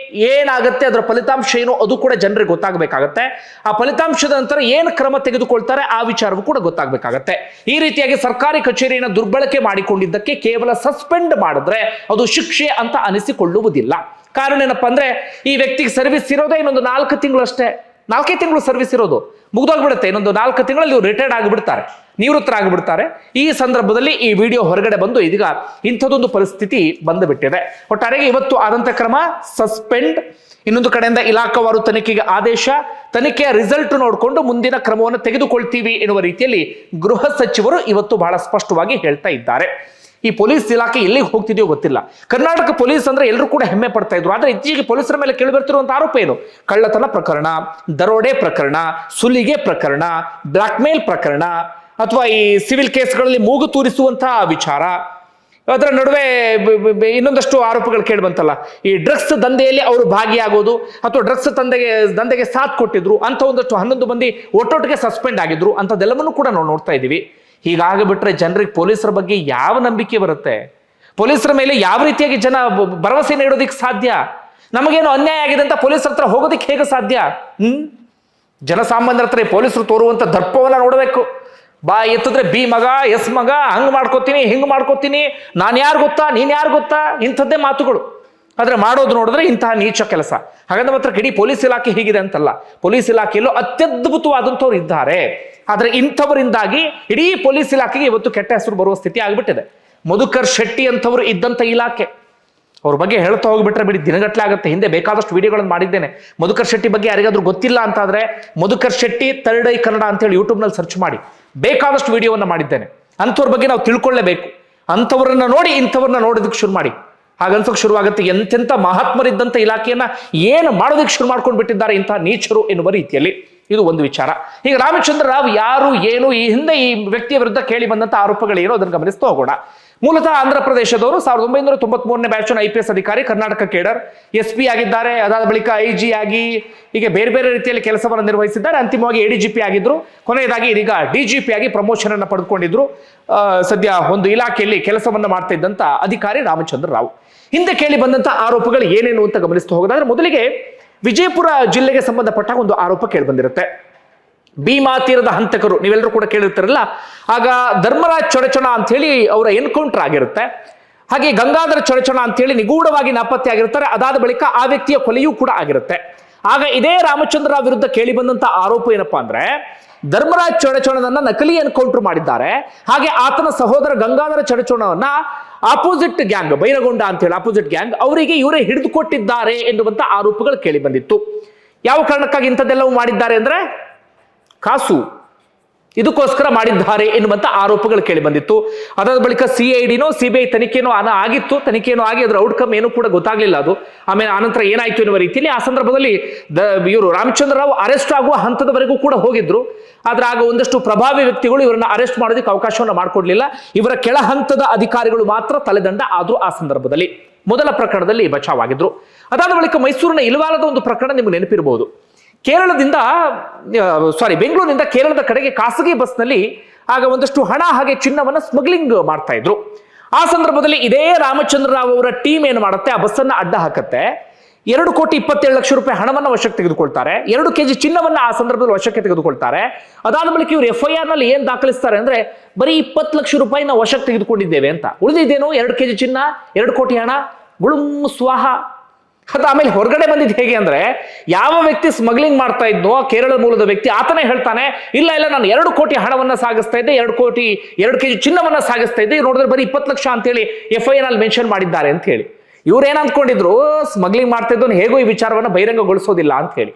ಏನಾಗುತ್ತೆ, ಅದರ ಫಲಿತಾಂಶ ಏನು ಅದು ಕೂಡ ಜನರಿಗೆ ಗೊತ್ತಾಗಬೇಕಾಗತ್ತೆ. ಆ ಫಲಿತಾಂಶದ ನಂತರ ಏನು ಕ್ರಮ ತೆಗೆದುಕೊಳ್ತಾರೆ ಆ ವಿಚಾರವೂ ಕೂಡ ಗೊತ್ತಾಗಬೇಕಾಗತ್ತೆ. ಈ ರೀತಿಯಾಗಿ ಸರ್ಕಾರಿ ಕಚೇರಿಯನ್ನು ದುರ್ಬಳಕೆ ಮಾಡಿಕೊಂಡಿದ್ದಕ್ಕೆ ಕೇವಲ ಸಸ್ಪೆಂಡ್ ಮಾಡಿದ್ರೆ ಅದು ಶಿಕ್ಷೆ ಅಂತ ಅನಿಸಿಕೊಳ್ಳುವುದಿಲ್ಲ. ಕಾರಣ ಏನಪ್ಪಾ ಅಂದ್ರೆ ಈ ವ್ಯಕ್ತಿಗೆ ಸರ್ವಿಸ್ ಇರೋದೇ ಇನ್ನೊಂದು 4 ತಿಂಗಳು ಅಷ್ಟೇ. 4 ತಿಂಗಳು ಸರ್ವಿಸ್ ಇರೋದು, ಮುಗ್ದೋಗ್ಬಿಡುತ್ತೆ. ಇನ್ನೊಂದು 4 ತಿಂಗಳಲ್ಲಿ ಇವ್ರು ರಿಟೈರ್ಡ್ ಆಗಿಬಿಡ್ತಾರೆ, ನಿವೃತ್ತರಾಗಿಬಿಡ್ತಾರೆ. ಈ ಸಂದರ್ಭದಲ್ಲಿ ಈ ವಿಡಿಯೋ ಹೊರಗಡೆ ಬಂದು ಇದೀಗ ಇಂಥದೊಂದು ಪರಿಸ್ಥಿತಿ ಬಂದು ಬಿಟ್ಟಿದೆ. ಒಟ್ಟಾರೆಗೆ ಇವತ್ತು ಆದಂತ ಕ್ರಮ ಸಸ್ಪೆಂಡ್, ಇನ್ನೊಂದು ಕಡೆಯಿಂದ ಇಲಾಖಾವಾರು ತನಿಖೆಗೆ ಆದೇಶ, ತನಿಖೆಯ ರಿಸಲ್ಟ್ ನೋಡಿಕೊಂಡು ಮುಂದಿನ ಕ್ರಮವನ್ನು ತೆಗೆದುಕೊಳ್ತೀವಿ ಎನ್ನುವ ರೀತಿಯಲ್ಲಿ ಗೃಹ ಸಚಿವರು ಇವತ್ತು ಬಹಳ ಸ್ಪಷ್ಟವಾಗಿ ಹೇಳ್ತಾ ಇದ್ದಾರೆ. ಈ ಪೊಲೀಸ್ ಇಲಾಖೆ ಎಲ್ಲಿಗೆ ಹೋಗ್ತಿದೆಯೋ ಗೊತ್ತಿಲ್ಲ. ಕರ್ನಾಟಕ ಪೊಲೀಸ್ ಅಂದ್ರೆ ಎಲ್ಲರೂ ಕೂಡ ಹೆಮ್ಮೆ ಪಡ್ತಾ ಇದ್ರು. ಆದ್ರೆ ಇತ್ತೀಚೆಗೆ ಪೊಲೀಸರ ಮೇಲೆ ಕೇಳಿಬರ್ತಿರುವಂತಹ ಆರೋಪ ಏನು? ಕಳ್ಳತನ ಪ್ರಕರಣ, ದರೋಡೆ ಪ್ರಕರಣ, ಸುಲಿಗೆ ಪ್ರಕರಣ, ಬ್ಲಾಕ್ ಮೇಲ್ ಪ್ರಕರಣ, ಅಥವಾ ಈ ಸಿವಿಲ್ ಕೇಸ್ಗಳಲ್ಲಿ ಮೂಗು ತೂರಿಸುವಂತಹ ವಿಚಾರ. ಅದರ ನಡುವೆ ಇನ್ನೊಂದಷ್ಟು ಆರೋಪಗಳು ಕೇಳಿ ಬಂತಲ್ಲ, ಈ ಡ್ರಗ್ಸ್ ದಂಧೆಯಲ್ಲಿ ಅವರು ಭಾಗಿಯಾಗೋದು ಅಥವಾ ಡ್ರಗ್ಸ್ ದಂಧೆಗೆ ಸಾಥ್ ಕೊಟ್ಟಿದ್ರು ಅಂತ ಒಂದಷ್ಟು 11 ಮಂದಿ ಒಟ್ಟೊಟ್ಟಿಗೆ ಸಸ್ಪೆಂಡ್ ಆಗಿದ್ರು ಅಂತದೆಲ್ಲವನ್ನೂ ಕೂಡ ನಾವು ನೋಡ್ತಾ ಇದೀವಿ. ಹೀಗಾಗಿಬಿಟ್ರೆ ಜನರಿಗೆ ಪೊಲೀಸರ ಬಗ್ಗೆ ಯಾವ ನಂಬಿಕೆ ಬರುತ್ತೆ? ಪೊಲೀಸರ ಮೇಲೆ ಯಾವ ರೀತಿಯಾಗಿ ಜನ ಭರವಸೆ ನೀಡೋದಿಕ್ಕೆ ಸಾಧ್ಯ? ನಮಗೇನು ಅನ್ಯಾಯ ಆಗಿದೆ ಅಂತ ಪೊಲೀಸರ ಹತ್ರ ಹೋಗೋದಿಕ್ಕೆ ಹೇಗೆ ಸಾಧ್ಯ? ಜನಸಾಮಾನ್ಯರ ಹತ್ರ ಪೊಲೀಸರು ತೋರುವಂತ ದರ್ಪವನ್ನ ನೋಡಬೇಕು. ಬಾ ಎತ್ತಿದ್ರೆ ಬಿ ಮಗ, ಎಸ್ ಮಗ, ಹಂಗ್ ಮಾಡ್ಕೋತೀನಿ, ಹಿಂಗ್ ಮಾಡ್ಕೋತೀನಿ, ನಾನು ಯಾರು ಗೊತ್ತಾ, ನೀನ್ ಯಾರು ಗೊತ್ತಾ, ಇಂಥದ್ದೇ ಮಾತುಗಳು. ಆದ್ರೆ ಮಾಡೋದು ನೋಡಿದ್ರೆ ಇಂತಹ ನೀಚ ಕೆಲಸ. ಹಾಗಾದ್ರೆ ಮಾತ್ರ ಇಡೀ ಪೊಲೀಸ್ ಇಲಾಖೆ ಹೀಗಿದೆ ಅಂತಲ್ಲ. ಪೊಲೀಸ್ ಇಲಾಖೆಯಲ್ಲೂ ಅತ್ಯದ್ಭುತವಾದಂಥವ್ರು ಇದ್ದಾರೆ. ಆದ್ರೆ ಇಂಥವರಿಂದಾಗಿ ಇಡೀ ಪೊಲೀಸ್ ಇಲಾಖೆಗೆ ಇವತ್ತು ಕೆಟ್ಟ ಹೆಸರು ಬರುವ ಸ್ಥಿತಿ ಆಗಿಬಿಟ್ಟಿದೆ. ಮಧುಕರ್ ಶೆಟ್ಟಿ ಅಂತವರು ಇದ್ದಂತ ಇಲಾಖೆ, ಅವ್ರ ಬಗ್ಗೆ ಹೇಳ್ತಾ ಹೋಗ್ಬಿಟ್ರೆ ಬಿಡಿ ದಿನಗಟ್ಟಲೆ ಆಗುತ್ತೆ. ಹಿಂದೆ ಬೇಕಾದಷ್ಟು ವಿಡಿಯೋಗಳನ್ನು ಮಾಡಿದ್ದೇನೆ. ಮಧುಕರ್ ಶೆಟ್ಟಿ ಬಗ್ಗೆ ಯಾರಿಗಾದ್ರೂ ಗೊತ್ತಿಲ್ಲ ಅಂತಾದ್ರೆ ಮಧುಕರ್ ಶೆಟ್ಟಿ ಥರ್ಡ್ ಐ ಕನ್ನಡ ಅಂತೇಳಿ ಯೂಟ್ಯೂಬ್ ನಲ್ಲಿ ಸರ್ಚ್ ಮಾಡಿ, ಬೇಕಾದಷ್ಟು ವಿಡಿಯೋವನ್ನ ಮಾಡಿದ್ದೇನೆ. ಅಂಥವ್ರ ಬಗ್ಗೆ ನಾವು ತಿಳ್ಕೊಳ್ಳೇಬೇಕು. ಅಂಥವ್ರನ್ನ ನೋಡಿ ಇಂಥವ್ರನ್ನ ನೋಡೋದಕ್ಕೆ ಶುರು ಮಾಡಿ, ಹಾಗನ್ಸೋಕೆ ಶುರುವಾಗುತ್ತೆ ಎಂತೆಂಥ ಮಹಾತ್ಮರಿದ್ದಂಥ ಇಲಾಖೆಯನ್ನ ಏನು ಮಾಡೋದಕ್ಕೆ ಶುರು ಮಾಡ್ಕೊಂಡು ಬಿಟ್ಟಿದ್ದಾರೆ ಇಂತಹ ನೀಚರು ಎನ್ನುವ ರೀತಿಯಲ್ಲಿ. ಇದು ಒಂದು ವಿಚಾರ. ಈಗ ರಾಮಚಂದ್ರ ರಾವ್ ಯಾರು, ಏನು, ಈ ಹಿಂದೆ ಈ ವ್ಯಕ್ತಿಯ ವಿರುದ್ಧ ಕೇಳಿ ಬಂದಂತ ಆರೋಪಗಳೇನು ಅದನ್ನು ಗಮನಿಸ್ತಾ ಹೋಗೋಣ. ಮೂಲತಃ ಆಂಧ್ರ ಪ್ರದೇಶದವರು, 1993ನೇ ಬ್ಯಾಚ್ನ IPS ಅಧಿಕಾರಿ, ಕರ್ನಾಟಕ ಕೇಡರ್, SP ಆಗಿದ್ದಾರೆ. ಅದಾದ ಬಳಿಕ IG ಆಗಿ ಹೀಗೆ ಬೇರೆ ಬೇರೆ ರೀತಿಯಲ್ಲಿ ಕೆಲಸವನ್ನು ನಿರ್ವಹಿಸಿದ್ದಾರೆ. ಅಂತಿಮವಾಗಿ ADGP ಆಗಿದ್ರು. ಕೊನೆಯದಾಗಿ ಇದೀಗ DGP ಆಗಿ ಪ್ರಮೋಷನ್ ಅನ್ನು ಪಡೆದುಕೊಂಡಿದ್ರು. ಸದ್ಯ ಒಂದು ಇಲಾಖೆಯಲ್ಲಿ ಕೆಲಸವನ್ನ ಮಾಡ್ತಾ ಇದ್ದಂತ ಅಧಿಕಾರಿ ರಾಮಚಂದ್ರ ರಾವ್. ಹಿಂದೆ ಕೇಳಿ ಬಂದಂತ ಆರೋಪಗಳು ಏನೇನು ಅಂತ ಗಮನಿಸ್ತಾ ಹೋಗೋದಾದ್ರೆ, ಮೊದಲಿಗೆ ವಿಜಯಪುರ ಜಿಲ್ಲೆಗೆ ಸಂಬಂಧಪಟ್ಟ ಒಂದು ಆರೋಪ ಕೇಳಿ ಬಂದಿರುತ್ತೆ. ಭೀಮಾ ತೀರದ ಹಂತಕರು, ನೀವೆಲ್ಲರೂ ಕೂಡ ಕೇಳಿರ್ತಾರಲ್ಲ, ಆಗ ಧರ್ಮರಾಜ್ ಚೊಡಚಣ ಅಂತ ಹೇಳಿ ಅವರ ಎನ್ಕೌಂಟರ್ ಆಗಿರುತ್ತೆ. ಹಾಗೆ ಗಂಗಾಧರ ಚೊಡಚಣ ಅಂತ ಹೇಳಿ ನಿಗೂಢವಾಗಿ ನಾಪತ್ತೆ ಆಗಿರ್ತಾರೆ. ಅದಾದ ಬಳಿಕ ಆ ವ್ಯಕ್ತಿಯ ಕೊಲೆಯೂ ಕೂಡ ಆಗಿರುತ್ತೆ. ಆಗ ಇದೇ ರಾಮಚಂದ್ರ ರಾವ್ ವಿರುದ್ಧ ಕೇಳಿ ಬಂದಂತ ಆರೋಪ ಏನಪ್ಪಾ ಅಂದ್ರೆ, ಧರ್ಮರಾಜ್ ಚೊಡಚಣನನ್ನ ನಕಲಿ ಎನ್ಕೌಂಟರ್ ಮಾಡಿದ್ದಾರೆ. ಹಾಗೆ ಆತನ ಸಹೋದರ ಗಂಗಾಧರ ಚೊಡಚಣವನ್ನ ಆಪೋಸಿಟ್ ಗ್ಯಾಂಗ್, ಬೈರಗೊಂಡ ಅಂತ ಹೇಳಿ ಆಪೋಸಿಟ್ ಗ್ಯಾಂಗ್ ಅವರಿಗೆ ಇವರೇ ಹಿಡಿದುಕೊಟ್ಟಿದ್ದಾರೆ ಎನ್ನುವಂತ ಆರೋಪಗಳು ಕೇಳಿ ಬಂದಿತ್ತು. ಯಾವ ಕಾರಣಕ್ಕಾಗಿ ಇಂಥದ್ದೆಲ್ಲವೂ ಮಾಡಿದ್ದಾರೆ ಅಂದ್ರೆ, ಕಾಸು, ಇದಕ್ಕೋಸ್ಕರ ಮಾಡಿದ್ದಾರೆ ಎನ್ನುವಂತ ಆರೋಪಗಳು ಕೇಳಿ ಬಂದಿತ್ತು. ಅದಾದ ಬಳಿಕ CIDನೋ CBI ತನಿಖೆನೋ ಆಗಿತ್ತು. ತನಿಖೆನೋ ಆಗಿ ಅದರ ಔಟ್ಕಮ್ ಏನು ಕೂಡ ಗೊತ್ತಾಗ್ಲಿಲ್ಲ. ಅದು ಆಮೇಲೆ ಆನಂತರ ಏನಾಯ್ತು ಎನ್ನುವ ರೀತಿಯಲ್ಲಿ ಆ ಸಂದರ್ಭದಲ್ಲಿ ಇವರು ರಾಮಚಂದ್ರ ರಾವ್ ಅರೆಸ್ಟ್ ಆಗುವ ಹಂತದವರೆಗೂ ಕೂಡ ಹೋಗಿದ್ರು. ಆದ್ರೆ ಆಗ ಒಂದಷ್ಟು ಪ್ರಭಾವಿ ವ್ಯಕ್ತಿಗಳು ಇವರನ್ನ ಅರೆಸ್ಟ್ ಮಾಡೋದಕ್ಕೆ ಅವಕಾಶವನ್ನು ಮಾಡಿಕೊಡ್ಲಿಲ್ಲ. ಇವರ ಕೆಳ ಹಂತದ ಅಧಿಕಾರಿಗಳು ಮಾತ್ರ ತಲೆದಂಡ ಆದ್ರೂ ಆ ಸಂದರ್ಭದಲ್ಲಿ. ಮೊದಲ ಪ್ರಕರಣದಲ್ಲಿ ಬಚಾವಾಗಿದ್ರು. ಅದಾದ ಬಳಿಕ ಮೈಸೂರಿನ ಇಲವಾಲದ ಒಂದು ಪ್ರಕರಣ ನಿಮ್ಗೆ ನೆನಪಿರಬಹುದು. ಬೆಂಗಳೂರಿನಿಂದ ಕೇರಳದ ಕಡೆಗೆ ಖಾಸಗಿ ಬಸ್ನಲ್ಲಿ ಆಗ ಒಂದಷ್ಟು ಹಣ ಹಾಗೆ ಚಿನ್ನವನ್ನ ಸ್ಮಗ್ಲಿಂಗ್ ಮಾಡ್ತಾ ಇದ್ರು. ಆ ಸಂದರ್ಭದಲ್ಲಿ ಇದೇ ರಾಮಚಂದ್ರ ರಾವ್ ಅವರ ಟೀಮ್ ಏನ್ ಮಾಡುತ್ತೆ, ಆ ಬಸ್ಸನ್ನ ಅಡ್ಡ ಹಾಕತ್ತೆ. 2,27,00,000 ಹಣವನ್ನ ವಶಕ್ಕೆ ತೆಗೆದುಕೊಳ್ತಾರೆ. 2 kg ಚಿನ್ನವನ್ನ ಆ ಸಂದರ್ಭದಲ್ಲಿ ವಶಕ್ಕೆ ತೆಗೆದುಕೊಳ್ತಾರೆ. ಅದಾದ ಬಳಿಕ ಇವರು FIR ನಲ್ಲಿ ಏನ್ ದಾಖಲಿಸ್ತಾರೆ ಅಂದ್ರೆ, ಬರೀ 20 ಲಕ್ಷ ರೂಪಾಯಿನ ವಶಕ್ಕೆ ತೆಗೆದುಕೊಂಡಿದ್ದೇವೆ ಅಂತ. ಉಳಿದಿದ್ದೇನು 2 kg ಚಿನ್ನ, 2 ಕೋಟಿ ಹಣ, ಗುಳುಂ ಸ್ವಾಹ. ಅದು ಆಮೇಲೆ ಹೊರಗಡೆ ಬಂದಿದ್ದು ಹೇಗೆ ಅಂದ್ರೆ, ಯಾವ ವ್ಯಕ್ತಿ ಸ್ಮಗ್ಲಿಂಗ್ ಮಾಡ್ತಾ ಇದ್ನೋ ಕೇರಳ ಮೂಲದ ವ್ಯಕ್ತಿ, ಆತನೇ ಹೇಳ್ತಾನೆ, ಇಲ್ಲ ನಾನು 2 ಕೋಟಿ ಹಣವನ್ನ ಸಾಗಿಸ್ತಾ ಇದ್ದೆ, 2 kg ಚಿನ್ನವನ್ನ ಸಾಗಿಸ್ತಾ ಇದ್ದೆ, ನೋಡಿದ್ರೆ ಬರೀ 20 ಲಕ್ಷ ಅಂತೇಳಿ FIR ನಲ್ಲಿ ಮೆನ್ಷನ್ ಮಾಡಿದ್ದಾರೆ ಅಂತ ಹೇಳಿ. ಇವ್ರು ಏನ್ ಅಂದ್ಕೊಂಡಿದ್ರು, ಸ್ಮಗ್ಲಿಂಗ್ ಮಾಡ್ತಾ ಇದ್ದವನು ಹೇಗೋ ಈ ವಿಚಾರವನ್ನ ಬಹಿರಂಗಗೊಳಿಸೋದಿಲ್ಲ ಅಂತ ಹೇಳಿ.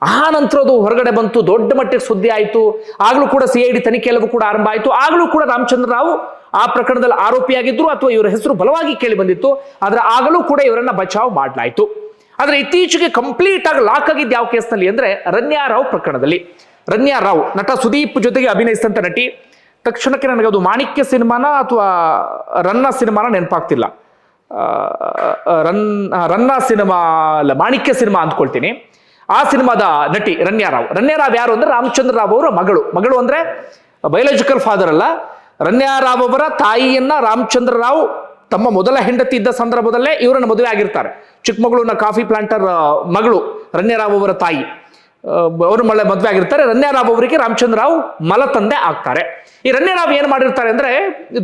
ಆ ನಂತರ ಅದು ಹೊರಗಡೆ ಬಂತು, ದೊಡ್ಡ ಮಟ್ಟಿಗೆ ಸುದ್ದಿ ಆಯ್ತು. ಆಗ್ಲೂ ಕೂಡ CID ತನಿಖೆ ಎಲ್ಲವೂ ಕೂಡ ಆರಂಭ ಆಯ್ತು. ಆಗ್ಲೂ ಕೂಡ ರಾಮಚಂದ್ರ ರಾವ್ ಆ ಪ್ರಕರಣದಲ್ಲಿ ಆರೋಪಿಯಾಗಿದ್ರು ಅಥವಾ ಇವರ ಹೆಸರು ಬಲವಾಗಿ ಕೇಳಿ ಬಂದಿತ್ತು. ಆದ್ರೆ ಆಗಲೂ ಕೂಡ ಇವರನ್ನ ಬಚಾವ್ ಮಾಡಲಾಯಿತು. ಆದ್ರೆ ಇತ್ತೀಚೆಗೆ ಕಂಪ್ಲೀಟ್ ಆಗಿ ಲಾಕ್ ಆಗಿದ್ದು ಯಾವ ಕೇಸ್ನಲ್ಲಿ ಅಂದ್ರೆ, ರನ್ಯಾ ರಾವ್ ಪ್ರಕರಣದಲ್ಲಿ. ರನ್ಯಾ ರಾವ್ ನಟ ಸುದೀಪ್ ಜೊತೆಗೆ ಅಭಿನಯಿಸಿದಂತ ನಟಿ. ತಕ್ಷಣಕ್ಕೆ ನನಗೆ ಅದು ಮಾಣಿಕ್ಯ ಸಿನಿಮಾನ ಅಥವಾ ರನ್ನ ಸಿನಿಮಾನ ನೆನಪಾಗ್ತಿಲ್ಲ. ರನ್ನ ಸಿನಿಮಾ ಅಲ್ಲ, ಮಾಣಿಕ್ಯ ಸಿನಿಮಾ ಅಂದ್ಕೊಳ್ತೀನಿ. ಆ ಸಿನಿಮಾದ ನಟಿ ರನ್ಯಾರಾವ್. ರನ್ಯಾರಾವ್ ಯಾರು ಅಂದ್ರೆ ರಾಮಚಂದ್ರ ರಾವ್ ಅವರ ಮಗಳು ಅಂದ್ರೆ ಬಯೋಲಾಜಿಕಲ್ ಫಾದರ್ ಅಲ್ಲ. ರನ್ಯಾರಾವ್ ಅವರ ತಾಯಿಯನ್ನ ರಾಮಚಂದ್ರ ರಾವ್ ತಮ್ಮ ಮೊದಲ ಹೆಂಡತಿ ಇದ್ದ ಸಂದರ್ಭದಲ್ಲೇ ಇವರನ್ನ ಮದುವೆ ಆಗಿರ್ತಾರೆ. ಚಿಕ್ಕಮಗಳೂರಿನ ಕಾಫಿ ಪ್ಲಾಂಟರ್ ಮಗಳು ರನ್ಯಾರಾವ್ ಅವರ ತಾಯಿ, ಅವರು ಮದುವೆ ಆಗಿರ್ತಾರೆ. ರನ್ಯಾರಾವ್ ಅವರಿಗೆ ರಾಮಚಂದ್ರ ರಾವ್ ಮಲತಂದೆ ಆಗ್ತಾರೆ. ಈ ರನ್ಯಾರಾವ್ ಏನ್ ಮಾಡಿರ್ತಾರೆ ಅಂದ್ರೆ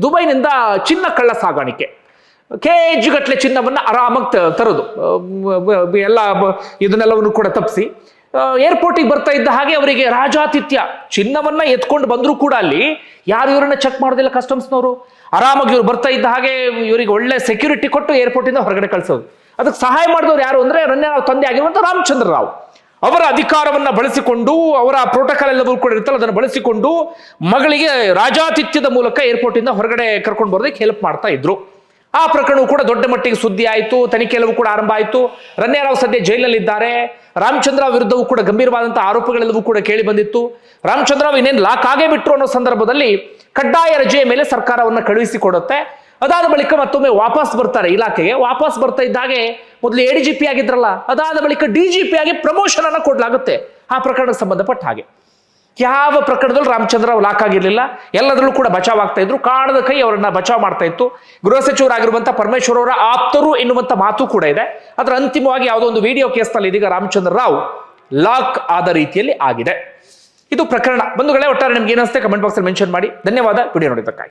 ದುಬೈನಿಂದ ಚಿನ್ನ ಕಳ್ಳ ಸಾಗಾಣಿಕೆ, KG ಗಟ್ಟಲೆ ಚಿನ್ನವನ್ನ ಆರಾಮಾಗಿ ತರೋದು, ಎಲ್ಲ ಇದನ್ನೆಲ್ಲವನ್ನು ಕೂಡ ತಪ್ಪಿಸಿ ಏರ್ಪೋರ್ಟಿಗೆ ಬರ್ತಾ ಇದ್ದ ಹಾಗೆ ಅವರಿಗೆ ರಾಜಾತಿಥ್ಯ. ಚಿನ್ನವನ್ನ ಎತ್ಕೊಂಡು ಬಂದ್ರು ಕೂಡ ಅಲ್ಲಿ ಯಾರು ಇವರನ್ನ ಚೆಕ್ ಮಾಡೋದಿಲ್ಲ ಕಸ್ಟಮ್ಸ್ನವರು. ಆರಾಮಾಗಿ ಇವ್ರು ಬರ್ತಾ ಇದ್ದ ಹಾಗೆ ಇವರಿಗೆ ಒಳ್ಳೆ ಸೆಕ್ಯೂರಿಟಿ ಕೊಟ್ಟು ಏರ್ಪೋರ್ಟ್ ಇಂದ ಹೊರಗಡೆ ಕಳಿಸೋದು. ಅದಕ್ಕೆ ಸಹಾಯ ಮಾಡಿದವರು ಯಾರು ಅಂದ್ರೆ ರನ್ಯಾರಾವ್ ತಂದೆ ಆಗಿರುವಂತ ರಾಮಚಂದ್ರ ರಾವ್. ಅವರ ಅಧಿಕಾರವನ್ನ ಬಳಸಿಕೊಂಡು, ಅವರ ಪ್ರೋಟೋಕಾಲ್ ಎಲ್ಲವೂ ಕೂಡ ಇರುತ್ತಲ್ಲ, ಅದನ್ನು ಬಳಸಿಕೊಂಡು ಮಗಳಿಗೆ ರಾಜಾತಿಥ್ಯದ ಮೂಲಕ ಏರ್ಪೋರ್ಟ್ ಇಂದ ಹೊರಗಡೆ ಕರ್ಕೊಂಡು ಬರೋದಕ್ಕೆ ಹೆಲ್ಪ್ ಮಾಡ್ತಾ ಇದ್ರು. ಆ ಪ್ರಕರಣವು ಕೂಡ ದೊಡ್ಡ ಮಟ್ಟಿಗೆ ಸುದ್ದಿ ಆಯಿತು. ತನಿಖೆ ಎಲ್ಲವೂ ಕೂಡ ಆರಂಭ ಆಯಿತು. ರನ್ಯಾರಾವ್ ಸದ್ಯ ಜೈಲಿನಲ್ಲಿದ್ದಾರೆ. ರಾಮಚಂದ್ರ ವಿರುದ್ಧವೂ ಕೂಡ ಗಂಭೀರವಾದಂತಹ ಆರೋಪಗಳೆಲ್ಲವೂ ಕೂಡ ಕೇಳಿ ಬಂದಿತ್ತು. ರಾಮಚಂದ್ರ ಇನ್ನೇನು ಲಾಕ್ ಆಗೇ ಬಿಟ್ರು ಅನ್ನೋ ಸಂದರ್ಭದಲ್ಲಿ ಕಡ್ಡಾಯ ರಜೆಯ ಮೇಲೆ ಸರ್ಕಾರವನ್ನ ಕಳುಹಿಸಿಕೊಡುತ್ತೆ. ಅದಾದ ಬಳಿಕ ಮತ್ತೊಮ್ಮೆ ವಾಪಸ್ ಬರ್ತಾರೆ ಇಲಾಖೆಗೆ. ವಾಪಸ್ ಬರ್ತಾ ಇದ್ದಾಗೆ ಮೊದಲು ADGP ಆಗಿದ್ರಲ್ಲ, ಅದಾದ ಬಳಿಕ DGP ಆಗಿ ಪ್ರಮೋಷನ್ ಅನ್ನ ಕೊಡ್ಲಾಗುತ್ತೆ. ಆ ಪ್ರಕರಣಕ್ಕೆ ಸಂಬಂಧಪಟ್ಟ ಹಾಗೆ ಯಾವ ಪ್ರಕರಣದಲ್ಲಿ ರಾಮಚಂದ್ರ ರಾವ್ ಲಾಕ್ ಆಗಿರ್ಲಿಲ್ಲ, ಎಲ್ಲದರಲ್ಲೂ ಕೂಡ ಬಚಾವ್ ಆಗ್ತಾ ಇದ್ರು. ಕಾಣದ ಕೈ ಅವರನ್ನ ಬಚಾವ್ ಮಾಡ್ತಾ ಇತ್ತು. ಗೃಹ ಸಚಿವರಾಗಿರುವಂತಹ ಪರಮೇಶ್ವರ್ ಅವರ ಆಪ್ತರು ಎನ್ನುವಂತ ಮಾತು ಕೂಡ ಇದೆ. ಅದರ ಅಂತಿಮವಾಗಿ ಯಾವುದೋ ಒಂದು ವಿಡಿಯೋ ಕೇಸ್ನಲ್ಲಿ ಇದೀಗ ರಾಮಚಂದ್ರ ರಾವ್ ಲಾಕ್ ಆದ ರೀತಿಯಲ್ಲಿ ಆಗಿದೆ. ಇದು ಪ್ರಕರಣ. ಬಂಧುಗಳೇ, ಒಟ್ಟಾರೆ ನಿಮ್ಗೆ ಏನಿಸುತ್ತೆ ಕಮೆಂಟ್ ಬಾಕ್ಸ್ ಅಲ್ಲಿ ಮೆನ್ಷನ್ ಮಾಡಿ. ಧನ್ಯವಾದ ವಿಡಿಯೋ ನೋಡಿದ್ದಕ್ಕಾಗಿ.